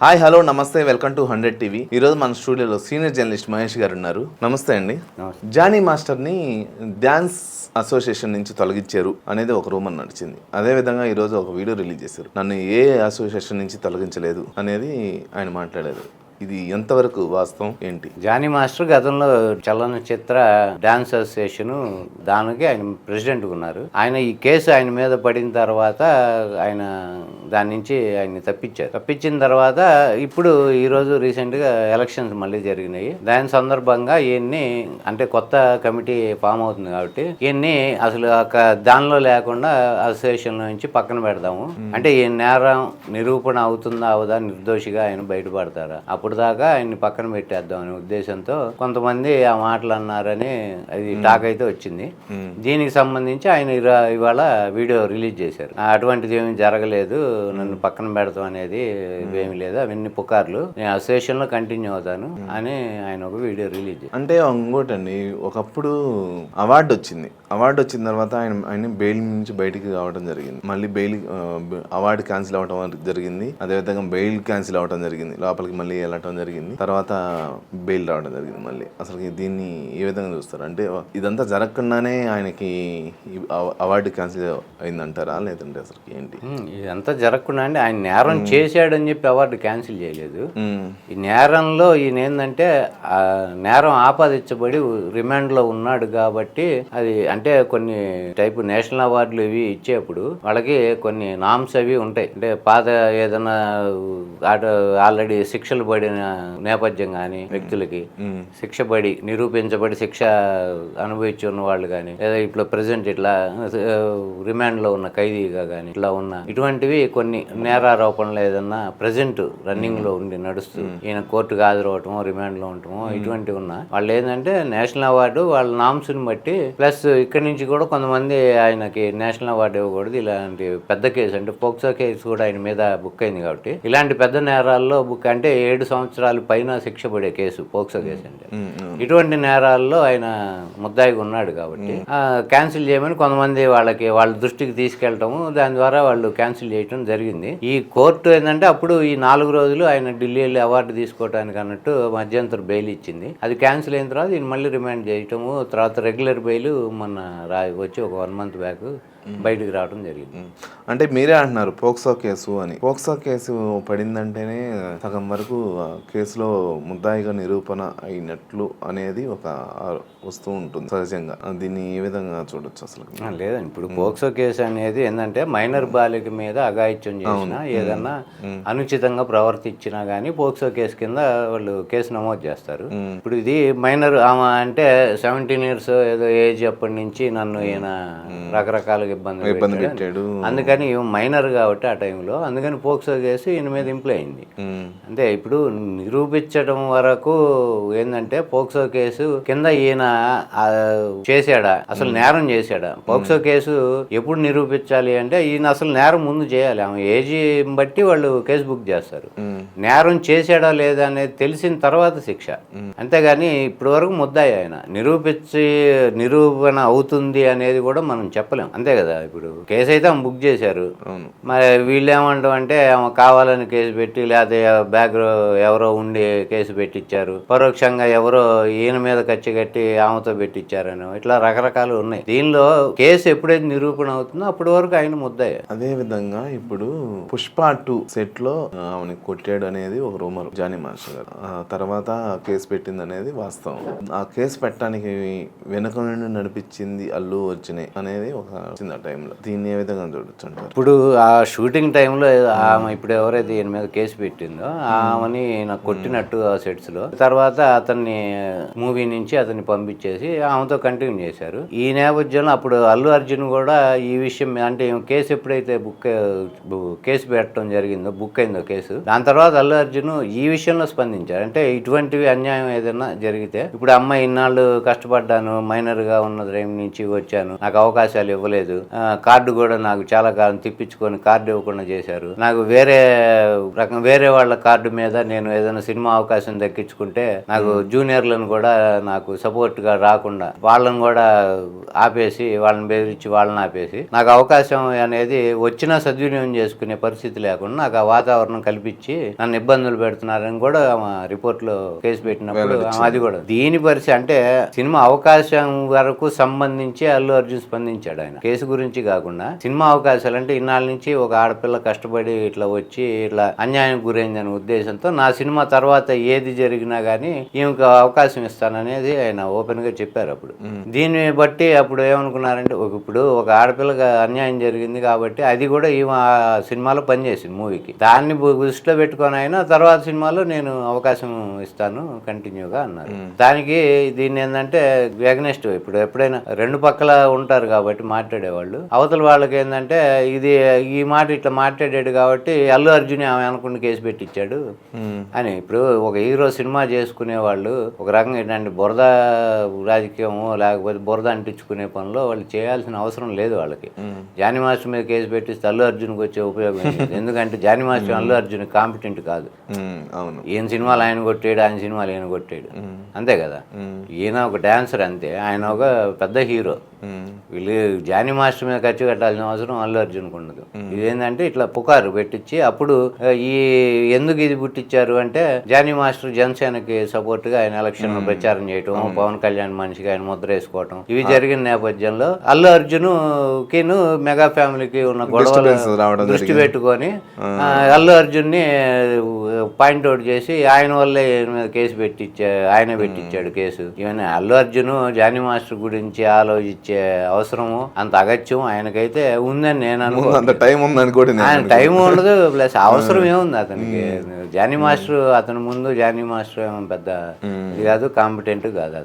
Hi hello నమస్తే welcome to 100 TV. ఈరోజు మన స్టూడియోలో సీనియర్ జర్నలిస్ట్ మహేష్ గారు ఉన్నారు. నమస్తే అండి. జానీ మాస్టర్ని డ్యాన్స్ అసోసియేషన్ నుంచి తొలగించారు అనేది ఒక రూమర్ నడిచింది. అదేవిధంగా ఈరోజు ఒక వీడియో రిలీజ్ చేశారు. నన్ను ఏ అసోసియేషన్ నుంచి తొలగించలేదు అనేది ఆయన మాట్లాడారు. ఇది ఎంతవరకు వాస్తవం ఏంటి? జానీ మాస్టర్ గతంలో చలనచిత్ర డాన్స్ అసోసియేషన్ దానికి ఆయన ప్రెసిడెంట్ ఉన్నారు. ఆయన ఈ కేసు ఆయన మీద పడిన తర్వాత ఆయన దాని నుంచి ఆయన్ని తప్పించారు. తప్పించిన తర్వాత ఇప్పుడు ఈరోజు రీసెంట్గా ఎలక్షన్స్ మళ్ళీ జరిగినాయి. దాని సందర్భంగా ఈయన్ని అంటే కొత్త కమిటీ ఫామ్ అవుతుంది కాబట్టి ఈయన్ని అసలు దానిలో లేకుండా అసోసియేషన్ నుంచి పక్కన పెడదాము, అంటే ఈ నేరం నిరూపణ అవుతుందా అవదా, నిర్దోషిగా ఆయన బయటపడతారా, అప్పుడు దాకా ఆయన్ని పక్కన పెట్టేద్దాం అనే ఉద్దేశంతో కొంతమంది ఆ మాటలు అన్నారని అది టాక్ అయితే వచ్చింది. దీనికి సంబంధించి ఆయన ఇవాళ వీడియో రిలీజ్ చేశారు. అటువంటిది ఏమి జరగలేదు, నన్ను పక్కన పెడతాం అనేది ఏమి లేదు, అవన్నీ పుకార్లు, నేను అసోసియేషన్ లో కంటిన్యూ అవుతాను అని ఆయన ఒక వీడియో రిలీజ్ చేశారు. అంటే ఇంకోటండి, ఒకప్పుడు అవార్డు వచ్చిన తర్వాత ఆయన బెయిల్ నుంచి బయటికి రావడం జరిగింది. మళ్ళీ అవార్డు క్యాన్సిల్ అవ్వడం జరిగింది. అదేవిధంగా బెయిల్ క్యాన్సిల్ అవ్వడం జరిగింది, లోపలికి మళ్ళీ వెళ్ళటం జరిగింది, తర్వాత బెయిల్ రావడం జరిగింది. మళ్ళీ అసలు దీన్ని ఏ విధంగా చూస్తారు? అంటే ఇదంతా జరగకుండానే ఆయనకి అవార్డు క్యాన్సిల్ అయిందంటారా, లేదంటే అసలు ఏంటి? ఇదంతా జరగకుండా అండి, ఆయన నేరం చేశాడని చెప్పి అవార్డు క్యాన్సిల్ చేయలేదు. ఈ నేరంలో ఈయన ఏంటంటే నేరం ఆపాదించబడి రిమాండ్ లో ఉన్నాడు కాబట్టి అది అంటే కొన్ని టైపు నేషనల్ అవార్డులు ఇవి ఇచ్చేప్పుడు వాళ్ళకి కొన్ని నామ్స్ అవి ఉంటాయి. అంటే పాత ఏదైనా ఆల్రెడీ శిక్షలు పడిన నేపథ్యం కానీ వ్యక్తులకి శిక్షపడి నిరూపించబడి శిక్ష అనుభవించి ఉన్న వాళ్ళు కానీ, లేదా ఇప్పుడు ప్రెసెంట్ ఇట్లా రిమాండ్ లో ఉన్న ఖైదీగా కానీ ఇట్లా ఉన్న ఇటువంటివి కొన్ని నేరారోపణలు ఏదన్నా ప్రెసెంట్ రన్నింగ్ లో ఉండి నడుస్తూ ఈయన కోర్టుకు హాజరవటమో రిమాండ్ లో ఉండటమో ఇటువంటివి ఉన్న వాళ్ళు ఏంటంటే నేషనల్ అవార్డు వాళ్ళ నామ్స్ ని బట్టి, ప్లస్ ఇక్కడి నుంచి కూడా కొంతమంది ఆయనకి నేషనల్ అవార్డు ఇవ్వకూడదు, ఇలాంటి పెద్ద కేసు అంటే పోక్సో కేసు కూడా ఆయన మీద బుక్ అయింది కాబట్టి ఇలాంటి పెద్ద నేరాల్లో బుక్ అంటే 7 సంవత్సరాల పైన శిక్ష పడే కేసు పోక్సో కేసు అంటే ఇటువంటి నేరాల్లో ఆయన ముద్దాయిగా ఉన్నాడు కాబట్టి క్యాన్సిల్ చేయమని కొంతమంది వాళ్ళ దృష్టికి తీసుకెళ్లటము, దాని ద్వారా వాళ్ళు క్యాన్సిల్ చేయటం జరిగింది. ఈ కోర్టు ఏంటంటే అప్పుడు ఈ 4 రోజులు ఆయన ఢిల్లీ వెళ్ళి అవార్డు తీసుకోవడానికి అన్నట్టు మధ్యంతర బెయిల్ ఇచ్చింది. అది క్యాన్సిల్ అయిన తర్వాత ఈయన మళ్ళీ రిమాండ్ చేయటము, తర్వాత రెగ్యులర్ బెయిల్ మొన్న వచ్చి ఒక 1 month బ్యాక్ బయటకు రావడం జరిగింది. అంటే మీరే అంటున్నారు పోక్సో కేసు అని. పోక్సో కేసు పడిందంటేనే సగం వరకు కేసులో ముద్దాయిగా నిరూపణ అయినట్లు అనేది ఒక వస్తూ ఉంటుంది సహజంగా. దీన్ని ఏ విధంగా చూడొచ్చు అసలు? లేదండి, ఇప్పుడు పోక్సో కేసు అనేది ఏంటంటే మైనర్ బాలిక మీద అఘాయిత్యం చేసినా ఏదన్నా అనుచితంగా ప్రవర్తించినా గానీ పోక్సో కేసు కింద వాళ్ళు కేసు నమోదు చేస్తారు. ఇప్పుడు ఇది మైనర్ ఆమె అంటే 17 years ఏదో ఏజ్ అప్పటి నుంచి నన్ను ఈయన రకరకాలుగా ఇబ్బంది పెట్టాడు, అందుకని మైనర్ కాబట్టి ఆ టైంలో, అందుకని పోక్సో కేసు ఈయన మీద ఇంప్లై అయింది. అంటే ఇప్పుడు నిరూపించడం వరకు ఏంటంటే పోక్సో కేసు కింద ఈయన చేశాడా, అసలు నేరం చేశాడా, పోక్సో కేసు ఎప్పుడు నిరూపించాలి అంటే ఈయన అసలు నేరం ముందు చేయాలి, ఆమె ఏజీ బట్టి వాళ్ళు కేసు బుక్ చేస్తారు. నేరం చేశాడా లేదా అనేది తెలిసిన తర్వాత శిక్ష, అంతేగాని ఇప్పటి వరకు ముద్దాయి ఆయన నిరూపణ అవుతుంది అనేది కూడా మనం చెప్పలేం, అంతే కదా. ఇప్పుడు కేసు అయితే ఆమె బుక్ చేశారు, మరి వీళ్ళు ఏమంటాం అంటే ఆమె కావాలని కేసు పెట్టి లేకపోతే ఎవరో ఉండి కేసు పెట్టించారు, పరోక్షంగా ఎవరో ఈయన మీద కచ్చి కట్టి ఆమెతో పెట్టించారని, ఇట్లా రకరకాలు ఉన్నాయి. దీనిలో కేసు ఎప్పుడైతే నిరూపణ అవుతుందో అప్పటి వరకు ఆయన ముద్దాయి. అదే విధంగా ఇప్పుడు పుష్ప 2 సెట్ లో ఆమెను కొట్టాడు అనేది ఒక రూమర్ జానీ మాస్టర్ గారు. తర్వాత కేసు పెట్టింది అనేది వాస్తవం. ఆ కేసు పెట్టడానికి వెనుక నుండి నడిపించింది అల్లు అర్జున్ అనేది ఒక చిన్న టైంలో. దీన్ని ఏ విధంగా చూడొచ్చు అంటారు? ఇప్పుడు ఆ షూటింగ్ టైంలో ఆమె ఇప్పుడు ఎవరైతే ఈయన మీద కేసు పెట్టిందో ఆమెని నాకు కొట్టినట్టు ఆ సెట్స్ లో, తర్వాత అతన్ని మూవీ నుంచి అతన్ని పంపించేసి ఆమెతో కంటిన్యూ చేశారు. ఈ నేపథ్యంలో అప్పుడు అల్లు అర్జున్ కూడా ఈ విషయం అంటే కేసు ఎప్పుడైతే కేసు పెట్టడం జరిగిందో, బుక్ అయిందో కేసు, దాని తర్వాత అల్లు అర్జున్ ఈ విషయంలో స్పందించారు. అంటే ఇటువంటివి అన్యాయం ఏదైనా జరిగితే, ఇప్పుడు అమ్మాయి ఇన్నాళ్ళు కష్టపడ్డాను, మైనర్ గా ఉన్న టైం నుంచి వచ్చాను, నాకు అవకాశాలు ఇవ్వలేదు, కార్డు కూడా నాకు చాలా కాలం తిప్పించుకొని కార్డు ఇవ్వకుండా చేశారు. నాకు వేరే వాళ్ళ కార్డు మీద నేను ఏదైనా సినిమా అవకాశం దక్కించుకుంటే నాకు జూనియర్లను కూడా నాకు సపోర్ట్ గా రాకుండా వాళ్ళని కూడా ఆపేసి, వాళ్ళని బెదిరించి వాళ్ళని ఆపేసి, నాకు అవకాశం అనేది వచ్చినా సద్వినియోగం చేసుకునే పరిస్థితి లేకుండా నాకు ఆ వాతావరణం కల్పించి నన్ను ఇబ్బందులు పెడుతున్నారని కూడా రిపోర్ట్ లో కేసు పెట్టినప్పుడు అది కూడా దీని పరిస్థితి అంటే సినిమా అవకాశం వరకు సంబంధించి అల్లు అర్జున్ స్పందించాడు. ఆయన కేసు గురించి కాకుండా సినిమా అవకాశాలు అంటే ఇన్నాళ్ళ నుంచి ఒక ఆడపిల్ల కష్టపడి ఇట్లా వచ్చి ఇట్లా అన్యాయం గురైందనే ఉద్దేశంతో నా సినిమా తర్వాత ఏది జరిగినా గానీ ఈమెకు అవకాశం ఇస్తాననేది ఆయన ఓపెన్ గా చెప్పారు. అప్పుడు దీన్ని బట్టి అప్పుడు ఏమనుకున్నారంటే ఇప్పుడు ఒక ఆడపిల్లగా అన్యాయం జరిగింది కాబట్టి అది కూడా ఈమె ఆ సినిమాలో పనిచేసింది మూవీకి, దాన్ని దృష్టిలో పెట్టుకొని అయినా తర్వాత సినిమాలో నేను అవకాశం ఇస్తాను కంటిన్యూగా అన్నారు. దానికి దీన్ని ఏంటంటే అగెనెస్ట్ ఇప్పుడు ఎప్పుడైనా రెండు పక్కల ఉంటారు కాబట్టి మాట్లాడేవాళ్ళు, అవతల వాళ్ళకి ఏంటంటే ఈ మాట ఇట్లా మాట్లాడాడు కాబట్టి అల్లు అర్జున్ ఆమె అనుకున్న కేసు పెట్టించాడు అని. ఇప్పుడు ఒక హీరో సినిమా చేసుకునే వాళ్ళు ఒక రకంగా ఏంటంటే బురద రాజకీయము లేకపోతే బురద అంటించుకునే పనిలో వాళ్ళు చేయాల్సిన అవసరం లేదు. వాళ్ళకి జానీ మాస్టర్ మీద కేసు పెట్టిస్తే అల్లు అర్జున్కి వచ్చే ఉపయోగం లేదు. ఎందుకంటే జానీ మాస్టర్ అల్లు అర్జున్ కాంపిటెంట్ కాదు. ఈయన సినిమాలు ఆయన కొట్టాడు, ఆయన సినిమాలు ఈయన కొట్టాడు, అంతే కదా. ఈయన ఒక డాన్సర్ అంతే, ఆయన ఒక పెద్ద హీరో. వీళ్ళు జానీ మాస్టర్ మీద ఖర్చు కట్టాల్సిన అవసరం అల్లు అర్జున్కి ఉండదు. ఇదేంటంటే ఇట్లా పుకారు పెట్టించి అప్పుడు ఎందుకు ఇది పుట్టించారు అంటే జానీ మాస్టర్ జనసేనకి సపోర్ట్ గా ఆయన ఎలక్షన్ లో ప్రచారం చేయటం, పవన్ కళ్యాణ్ మనిషిగా ఆయన ముద్ర వేసుకోవటం, ఇవి జరిగిన నేపథ్యంలో అల్లు అర్జున్ కిను మెగా ఫ్యామిలీకి ఉన్న గొడవలు దృష్టి పెట్టుకొని అల్లు అర్జున్ ని పాయింట్అవుట్ చేసి ఆయన వల్లే కేసు ఆయన పెట్టించాడు కేసు. ఇవన్నీ అల్లు అర్జున్ జానీ మాస్టర్ గురించి ఆలోచించే అవసరము అంత అగత్యం ఆయనకైతే ఉందని నేను అనుకుంటున్నాను. ఆయన టైం ఉండదు, ప్లస్ అవసరం ఏముంది అతనికి. జానీ మాస్టర్ అతని ముందు జానీ మాస్టర్ పెద్ద ఇది కాదు, కాంపిటెంట్ కాదు అతను.